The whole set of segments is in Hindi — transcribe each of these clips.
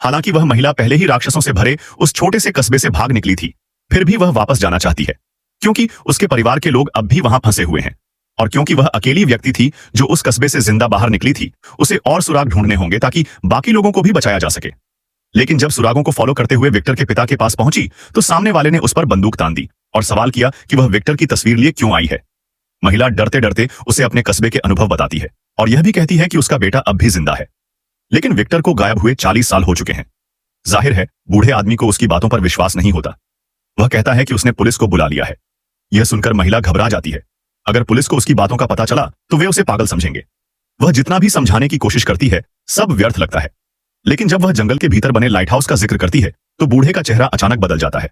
हालांकि वह महिला पहले ही राक्षसों से भरे उस छोटे से कस्बे से भाग निकली थी, फिर भी वह वापस जाना चाहती है क्योंकि उसके परिवार के लोग अब भी वहां फंसे हुए हैं और क्योंकि वह अकेली व्यक्ति थी जो उस कस्बे से जिंदा बाहर निकली थी, उसे और सुराग ढूंढने होंगे ताकि बाकी लोगों को भी बचाया जा सके। लेकिन जब सुरागों को फॉलो करते हुए विक्टर के पिता के पास पहुंची तो सामने वाले ने उस पर बंदूक तान दी और सवाल किया कि वह विक्टर की तस्वीर लिए क्यों आई है। महिला डरते डरते उसे अपने कस्बे के अनुभव बताती है और यह भी कहती है कि उसका बेटा अब भी जिंदा है, लेकिन विक्टर को गायब हुए 40 साल हो चुके हैं। जाहिर है बूढ़े आदमी को उसकी बातों पर विश्वास नहीं होता। वह कहता है कि उसने पुलिस को बुला लिया है। यह सुनकर महिला घबरा जाती है। अगर पुलिस को उसकी बातों का पता चला तो वे उसे पागल समझेंगे। वह जितना भी समझाने की कोशिश करती है सब व्यर्थ लगता है। लेकिन जब वह जंगल के भीतर बने लाइट हाउस का जिक्र करती है तो बूढ़े का चेहरा अचानक बदल जाता है।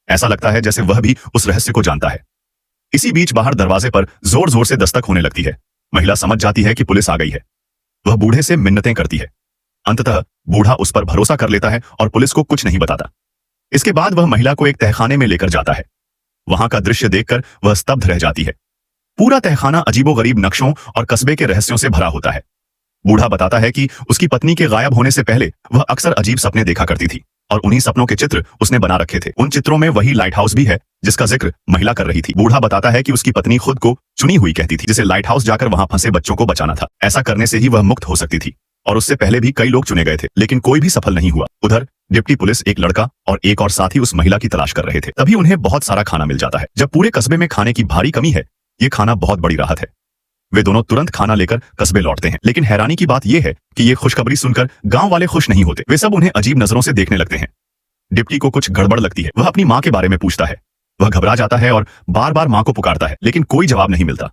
ऐसा लगता है जैसे वह भी उस रहस्य को जानता है। इसी बीच बाहर दरवाजे पर जोर जोर से दस्तक होने लगती है। महिला समझ जाती है कि पुलिस आ गई है। वह बूढ़े से मिन्नतें करती है। अंततः बूढ़ा उस पर भरोसा कर लेता है और पुलिस को कुछ नहीं बताता। इसके बाद वह महिला को एक तहखाने में लेकर जाता है। वहां का दृश्य देखकर वह स्तब्ध रह जाती है। पूरा तहखाना अजीबोगरीब नक्शों और कस्बे के रहस्यों से भरा होता है। बूढ़ा बताता है कि उसकी पत्नी के गायब होने से पहले वह अक्सर अजीब सपने देखा करती थी और उन्हीं सपनों के चित्र उसने बना रखे थे। उन चित्रों में वही लाइट हाउस भी है जिसका जिक्र महिला कर रही थी। बूढ़ा बताता है कि उसकी पत्नी खुद को चुनी हुई कहती थी, जिसे लाइट हाउस जाकर वहां फंसे बच्चों को बचाना था। ऐसा करने से ही वह मुक्त हो सकती थी और उससे पहले भी कई लोग चुने गए थे, लेकिन कोई भी सफल नहीं हुआ। उधर डिप्टी पुलिस एक लड़का और एक और साथी उस महिला की तलाश कर रहे थे। तभी उन्हें बहुत सारा खाना मिल जाता है। जब पूरे कस्बे में खाने की भारी कमी है, ये खाना बहुत बड़ी राहत है। वे दोनों तुरंत खाना लेकर कस्बे लौटते हैं। लेकिन हैरानी की बात यह है कि ये खुशखबरी सुनकर गांव वाले खुश नहीं होते। वे सब उन्हें अजीब नजरों से देखने लगते हैं। डिप्टी को कुछ गड़बड़ लगती है। वह अपनी माँ के बारे में पूछता है। वह घबरा जाता है और बार बार माँ को पुकारता है, लेकिन कोई जवाब नहीं मिलता।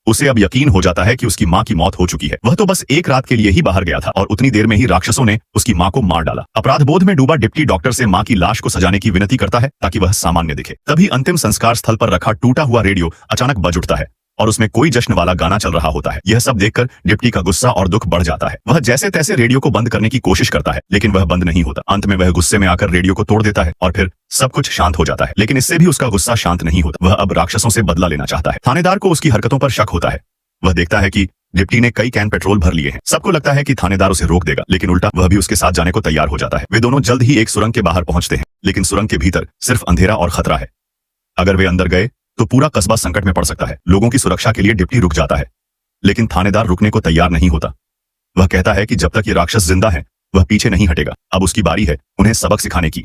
उसे अब यकीन हो जाता है कि उसकी माँ की मौत हो चुकी है। वह तो बस एक रात के लिए ही बाहर गया था और उतनी देर में ही राक्षसों ने उसकी माँ को मार डाला। अपराध बोध में डूबा डिप्टी डॉक्टर से माँ की लाश को सजाने की विनती करता है ताकि वह सामान्य दिखे। तभी अंतिम संस्कार स्थल पर रखा टूटा हुआ रेडियो अचानक बज उठता है और उसमें कोई जश्न वाला गाना चल रहा होता है। यह सब देखकर डिप्टी का गुस्सा और दुख बढ़ जाता है। वह जैसे तैसे रेडियो को बंद करने की कोशिश करता है, लेकिन वह बंद नहीं होता। अंत में वह गुस्से में आकर रेडियो को तोड़ देता है और फिर सब कुछ शांत हो जाता है। लेकिन इससे भी उसका गुस्सा शांत नहीं होता। वह अब राक्षसों से बदला लेना चाहता है। थानेदार को उसकी हरकतों पर शक होता है। वह देखता है कि डिप्टी ने कई कैन पेट्रोल भर लिए हैं। सबको लगता है कि थानेदार उसे रोक देगा, लेकिन उल्टा वह भी उसके साथ जाने को तैयार हो जाता है। वे दोनों जल्द ही एक सुरंग के बाहर पहुंचते हैं, लेकिन सुरंग के भीतर सिर्फ अंधेरा और खतरा है। अगर वे अंदर गए तो पूरा कस्बा संकट में पड़ सकता है। लोगों की सुरक्षा के लिए डिप्टी रुक जाता है, लेकिन थानेदार रुकने को तैयार नहीं होता। वह कहता है कि जब तक ये राक्षस जिंदा है वह पीछे नहीं हटेगा। अब उसकी बारी है उन्हें सबक सिखाने की।